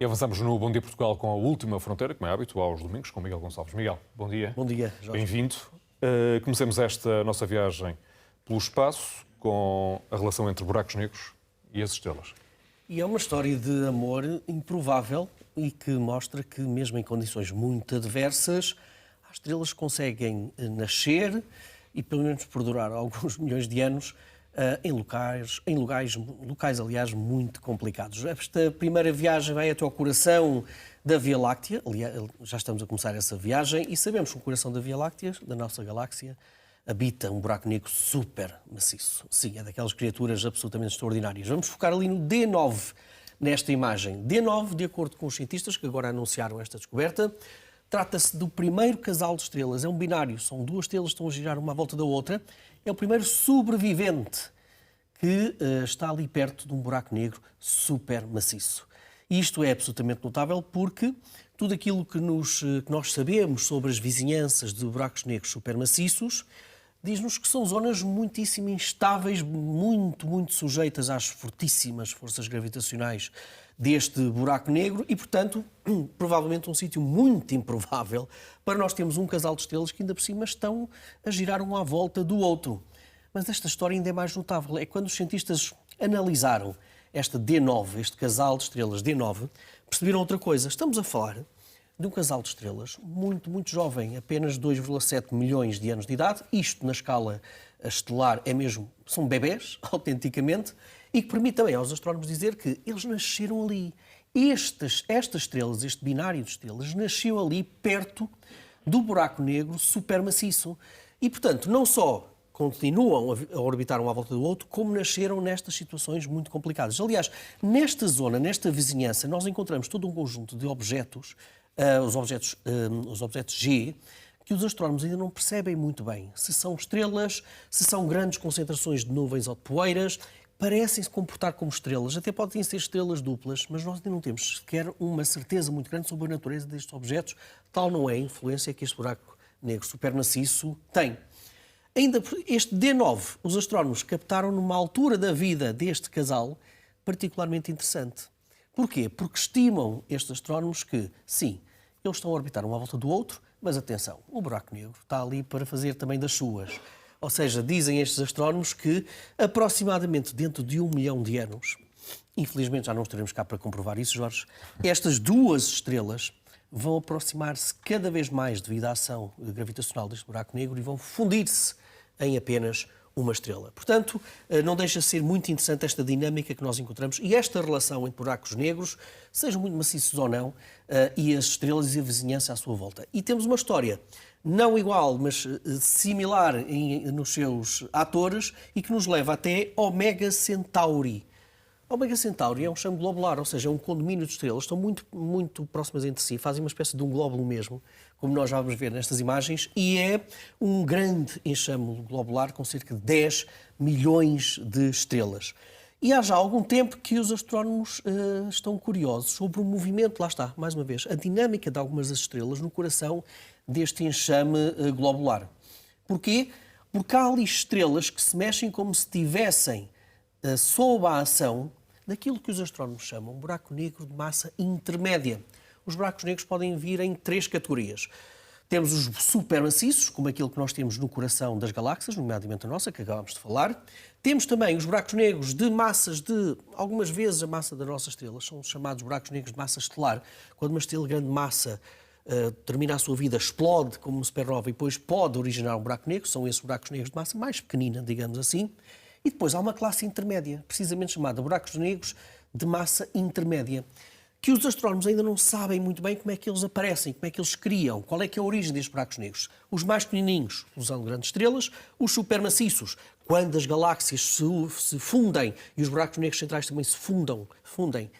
E avançamos no Bom Dia Portugal com a última fronteira, como é hábito, aos domingos, com Miguel Gonçalves. Miguel, bom dia. Bom dia, Jorge. Bem-vindo. Comecemos esta nossa viagem pelo espaço, com a relação entre buracos negros e as estrelas. E é uma história de amor improvável e que mostra que, mesmo em condições muito adversas, as estrelas conseguem nascer e, pelo menos, perdurar alguns milhões de anos em locais, aliás, muito complicados. Esta primeira viagem vai até ao coração da Via Láctea. Aliás, já estamos a começar essa viagem e sabemos que o coração da Via Láctea, da nossa galáxia, habita um buraco negro super maciço. Sim, é daquelas criaturas absolutamente extraordinárias. Vamos focar ali no D9, nesta imagem. D9, de acordo com os cientistas que agora anunciaram esta descoberta, trata-se do primeiro casal de estrelas. É um binário, são duas estrelas que estão a girar uma à volta da outra. É o primeiro sobrevivente que está ali perto de um buraco negro super maciço. E isto é absolutamente notável porque tudo aquilo que nós sabemos sobre as vizinhanças de buracos negros supermaciços diz-nos que são zonas muitíssimo instáveis, muito sujeitas às fortíssimas forças gravitacionais deste buraco negro e, portanto, provavelmente um sítio muito improvável para nós termos um casal de estrelas que ainda por cima estão a girar um à volta do outro. Mas esta história ainda é mais notável. É quando os cientistas analisaram esta D9, este casal de estrelas D9, perceberam outra coisa. Estamos a falar de um casal de estrelas muito jovem, apenas 2,7 milhões de anos de idade. Isto, na escala estelar, são bebés, autenticamente, e que permite também aos astrónomos dizer que eles nasceram ali. Estas estrelas, este binário de estrelas, nasceu ali perto do buraco negro supermaciço. E, portanto, não só continuam a orbitar um à volta do outro, como nasceram nestas situações muito complicadas. Aliás, nesta zona, nesta vizinhança, nós encontramos todo um conjunto de objetos, os objetos G, que os astrónomos ainda não percebem muito bem. Se são estrelas, se são grandes concentrações de nuvens ou de poeiras, parecem se comportar como estrelas, até podem ser estrelas duplas, mas nós ainda não temos sequer uma certeza muito grande sobre a natureza destes objetos. Tal não é a influência que este buraco negro supermaciço tem. Ainda este D9, os astrónomos captaram numa altura da vida deste casal particularmente interessante. Porquê? Porque estimam estes astrónomos que, sim, eles estão a orbitar um à volta do outro, mas atenção, o buraco negro está ali para fazer também das suas. Ou seja, dizem estes astrónomos que aproximadamente dentro de 1 milhão de anos, infelizmente já não estaremos cá para comprovar isso, Jorge, estas duas estrelas vão aproximar-se cada vez mais devido à ação gravitacional deste buraco negro e vão fundir-se em apenas uma estrela. Portanto, não deixa de ser muito interessante esta dinâmica que nós encontramos e esta relação entre buracos negros, sejam muito maciços ou não, e as estrelas e a vizinhança à sua volta. E temos uma história não igual, mas similar nos seus atores e que nos leva até Omega Centauri. Omega Centauri é um chamo globular, ou seja, é um condomínio de estrelas, estão muito próximas entre si, fazem uma espécie de um glóbulo mesmo, como nós já vamos ver nestas imagens, e é um grande enxame globular com cerca de 10 milhões de estrelas. E há já algum tempo que os astrónomos estão curiosos sobre o movimento, lá está, mais uma vez, a dinâmica de algumas das estrelas no coração deste enxame globular. Porquê? Porque há ali estrelas que se mexem como se estivessem sob a ação daquilo que os astrónomos chamam de buraco negro de massa intermédia. Os buracos negros podem vir em 3 categorias. Temos os supermaciços, como aquilo que nós temos no coração das galáxias, nomeadamente a nossa, que acabámos de falar. Temos também os buracos negros de massas de, algumas vezes, a massa das nossas estrelas. São os chamados buracos negros de massa estelar. Quando uma estrela de grande massa termina a sua vida, explode como uma supernova e depois pode originar um buraco negro, são esses buracos negros de massa mais pequenina, digamos assim. E depois há uma classe intermédia, precisamente chamada buracos negros de massa intermédia, que os astrónomos ainda não sabem muito bem como é que eles aparecem, como é que eles criam, qual é que é a origem destes buracos negros. Os mais pequenininhos, usando grandes estrelas, os supermaciços, quando as galáxias se fundem e os buracos negros centrais também se fundem,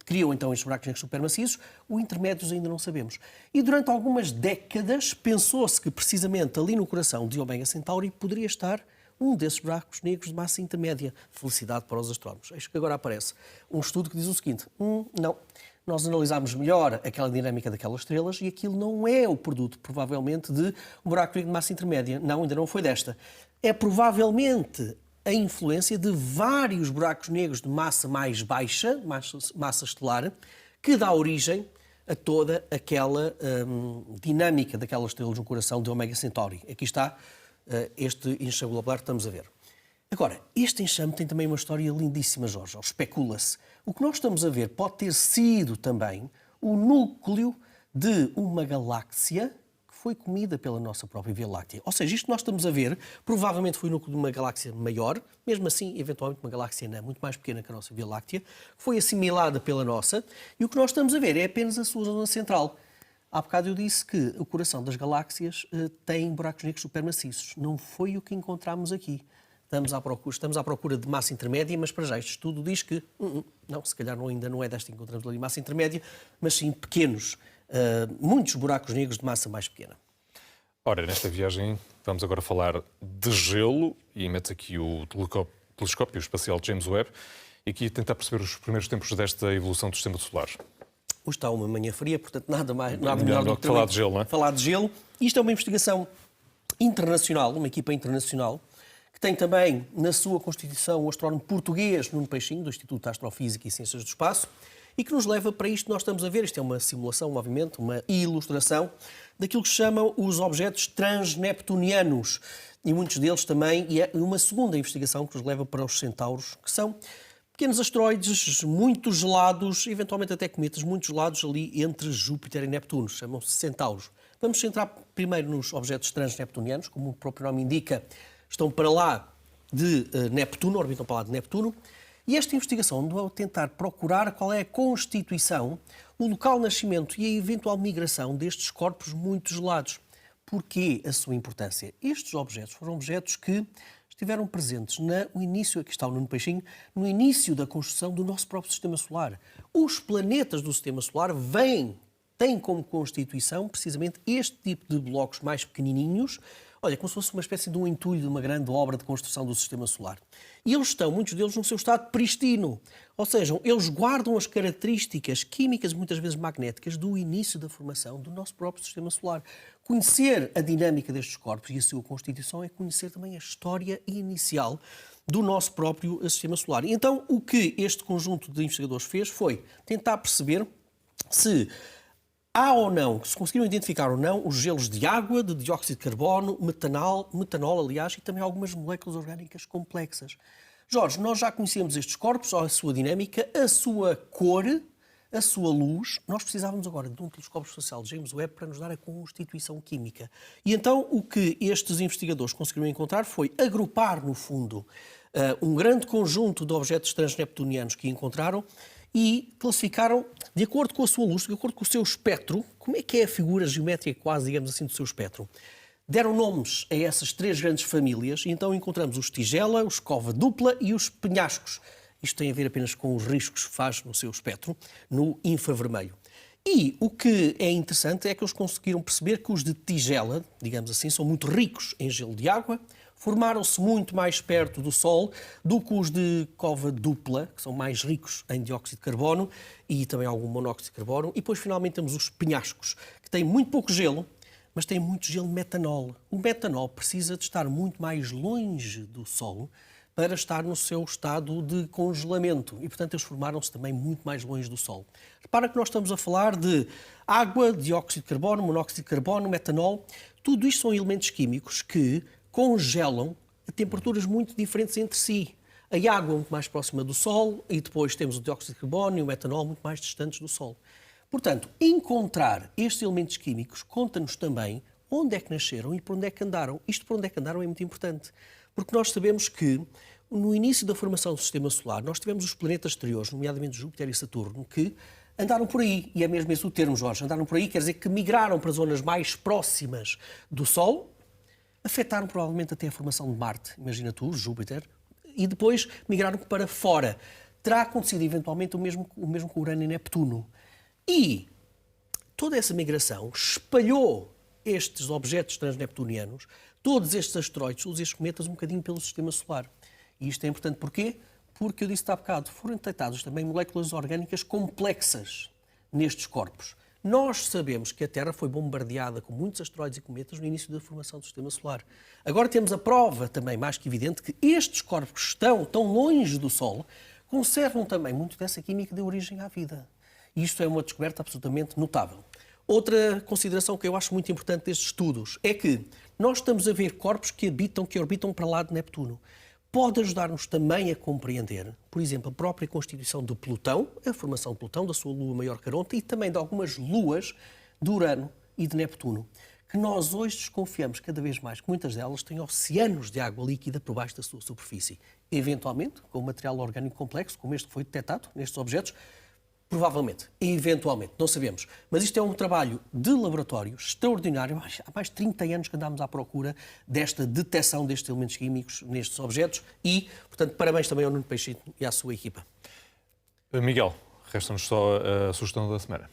criam então estes buracos negros supermaciços, os intermédios ainda não sabemos. E durante algumas décadas pensou-se que precisamente ali no coração de Omega Centauri poderia estar um desses buracos negros de massa intermédia. Felicidade para os astrónomos. Eis que agora aparece um estudo que diz o seguinte: não, nós analisámos melhor aquela dinâmica daquelas estrelas e aquilo não é o produto, provavelmente, de um buraco negro de massa intermédia. Não, ainda não foi desta. É provavelmente a influência de vários buracos negros de massa mais baixa, massa estelar, que dá origem a toda aquela dinâmica daquelas estrelas no coração de Omega Centauri. Aqui está este enxame globular que estamos a ver. Agora, este enxame tem também uma história lindíssima, Jorge. Especula-se. O que nós estamos a ver pode ter sido também o núcleo de uma galáxia que foi comida pela nossa própria Via Láctea. Ou seja, isto que nós estamos a ver provavelmente foi o núcleo de uma galáxia maior, mesmo assim, eventualmente uma galáxia anã, muito mais pequena que a nossa Via Láctea, que foi assimilada pela nossa, e o que nós estamos a ver é apenas a sua zona central. Há bocado eu disse que o coração das galáxias tem buracos negros supermaciços. Não foi o que encontramos aqui. Estamos à procura de massa intermédia, mas para já este estudo diz que não, se calhar ainda não é desta que encontramos ali massa intermédia, mas sim pequenos, muitos buracos negros de massa mais pequena. Ora, nesta viagem vamos agora falar de gelo e mete aqui o telescópio espacial James Webb e aqui tentar perceber os primeiros tempos desta evolução do sistema solar. Hoje está uma manhã fria, portanto nada melhor do que falar de gelo, não é? Falar de gelo. Isto é uma investigação internacional, uma equipa internacional, que tem também na sua constituição o astrónomo português Nuno Peixinho, do Instituto de Astrofísica e Ciências do Espaço, e que nos leva para isto que nós estamos a ver. Isto é uma simulação, um movimento, uma ilustração daquilo que se chamam os objetos transneptunianos. E muitos deles também, e é uma segunda investigação que nos leva para os centauros, que são pequenos asteroides muito gelados, eventualmente até cometas muito gelados ali entre Júpiter e Neptuno. Chamam-se centauros. Vamos centrar primeiro nos objetos transneptunianos, como o próprio nome indica, estão para lá de Neptuno, orbitam para lá de Neptuno. E esta investigação andou a tentar procurar qual é a constituição, o local de nascimento e a eventual migração destes corpos muito gelados. Porquê a sua importância? Estes objetos foram objetos que estiveram presentes no início, aqui está o Nuno Peixinho, no início da construção do nosso próprio Sistema Solar. Os planetas do Sistema Solar têm como constituição precisamente este tipo de blocos mais pequenininhos, olha, como se fosse uma espécie de um entulho de uma grande obra de construção do Sistema Solar. E eles estão, muitos deles, no seu estado pristino. Ou seja, eles guardam as características químicas, muitas vezes magnéticas, do início da formação do nosso próprio Sistema Solar. Conhecer a dinâmica destes corpos e a sua constituição é conhecer também a história inicial do nosso próprio Sistema Solar. E então, o que este conjunto de investigadores fez foi tentar perceber se há ou não, se conseguiram identificar ou não, os gelos de água, de dióxido de carbono, metanol, aliás, e também algumas moléculas orgânicas complexas. Jorge, nós já conhecemos estes corpos, a sua dinâmica, a sua cor, a sua luz. Nós precisávamos agora de um telescópio espacial James Webb para nos dar a constituição química. E então o que estes investigadores conseguiram encontrar foi agrupar, no fundo, um grande conjunto de objetos transneptunianos que encontraram e classificaram, de acordo com a sua luz, de acordo com o seu espectro, como é que é a figura geométrica quase, digamos assim, do seu espectro. Deram nomes a essas três grandes famílias e então encontramos os tigela, os cova dupla e os penhascos. Isto tem a ver apenas com os riscos que faz no seu espectro, no infravermelho. E o que é interessante é que eles conseguiram perceber que os de tigela, digamos assim, são muito ricos em gelo de água, formaram-se muito mais perto do Sol do que os de cova dupla, que são mais ricos em dióxido de carbono e também algum monóxido de carbono. E depois, finalmente, temos os penhascos, que têm muito pouco gelo, mas têm muito gelo metanol. O metanol precisa de estar muito mais longe do Sol para estar no seu estado de congelamento. E, portanto, eles formaram-se também muito mais longe do Sol. Repara que nós estamos a falar de água, dióxido de carbono, monóxido de carbono, metanol. Tudo isto são elementos químicos que congelam a temperaturas muito diferentes entre si. A água muito mais próxima do Sol e depois temos o dióxido de carbono e o metanol muito mais distantes do Sol. Portanto, encontrar estes elementos químicos conta-nos também onde é que nasceram e por onde é que andaram. Isto por onde é que andaram é muito importante, porque nós sabemos que no início da formação do Sistema Solar nós tivemos os planetas exteriores, nomeadamente Júpiter e Saturno, que andaram por aí, e é mesmo esse o termo, Jorge, andaram por aí, quer dizer que migraram para zonas mais próximas do Sol, afetaram provavelmente até a formação de Marte, imagina tu, Júpiter, e depois migraram para fora. Terá acontecido eventualmente o mesmo com Urano e Neptuno. E toda essa migração espalhou estes objetos transneptunianos, todos estes asteroides, todos estes cometas, um bocadinho pelo Sistema Solar. E isto é importante porquê? Porque eu disse há bocado, foram detectadas também moléculas orgânicas complexas nestes corpos. Nós sabemos que a Terra foi bombardeada com muitos asteroides e cometas no início da formação do Sistema Solar. Agora temos a prova também mais que evidente que estes corpos que estão tão longe do Sol conservam também muito dessa química que deu origem à vida. E isto é uma descoberta absolutamente notável. Outra consideração que eu acho muito importante destes estudos é que nós estamos a ver corpos que orbitam para lá de Neptuno. Pode ajudar-nos também a compreender, por exemplo, a própria constituição de Plutão, a formação de Plutão, da sua lua maior Caronte, e também de algumas luas de Urano e de Neptuno, que nós hoje desconfiamos cada vez mais que muitas delas têm oceanos de água líquida por baixo da sua superfície. Eventualmente, com um material orgânico complexo, como este que foi detectado nestes objetos, provavelmente, eventualmente, não sabemos. Mas isto é um trabalho de laboratório extraordinário. Há mais de 30 anos que andámos à procura desta detecção destes elementos químicos nestes objetos e, portanto, parabéns também ao Nuno Peixinho e à sua equipa. Miguel, resta-nos só a sugestão da semana.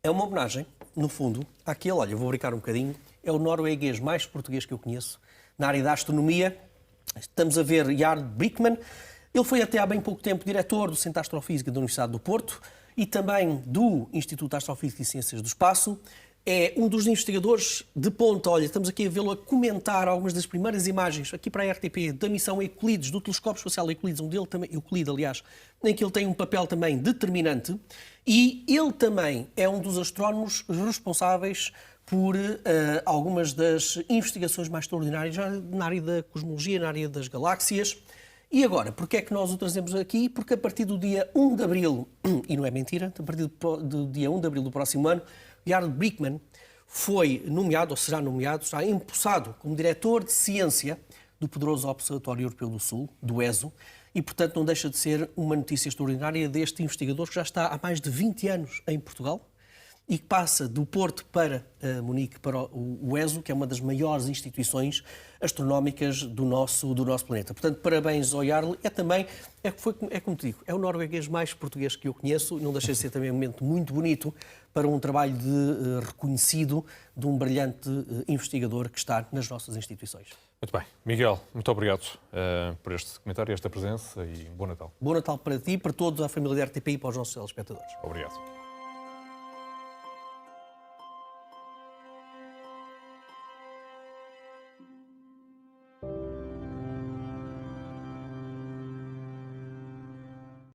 É uma homenagem, no fundo, àquele, olha, eu vou brincar um bocadinho, é o norueguês mais português que eu conheço, na área da astronomia. Estamos a ver Jarl Brickman. Ele foi até há bem pouco tempo diretor do Centro de Astrofísica da Universidade do Porto e também do Instituto de Astrofísica e Ciências do Espaço. É um dos investigadores de ponta. Olha, estamos aqui a vê-lo a comentar algumas das primeiras imagens aqui para a RTP da missão Euclides, do telescópio espacial Euclides, onde ele também, Euclide, aliás, em que ele tem um papel também determinante. E ele também é um dos astrónomos responsáveis por algumas das investigações mais extraordinárias na área da cosmologia, na área das galáxias. E agora, porquê é que nós o trazemos aqui? Porque a partir do dia 1 de abril, e não é mentira, a partir do dia 1 de abril do próximo ano, Jarl Brickman foi nomeado, ou será nomeado, será empossado como diretor de ciência do poderoso Observatório Europeu do Sul, do ESO, e, portanto, não deixa de ser uma notícia extraordinária deste investigador que já está há mais de 20 anos em Portugal e que passa do Porto para Munique, para o ESO, que é uma das maiores instituições astronómicas do nosso planeta. Portanto, parabéns ao Jarl. É como te digo, é o norueguês mais português que eu conheço e não deixa de ser também um momento muito bonito para um trabalho reconhecido de um brilhante investigador que está nas nossas instituições. Muito bem. Miguel, muito obrigado por este comentário, esta presença e bom Natal. Bom Natal para ti, para toda a família da RTP e para os nossos telespectadores. Obrigado.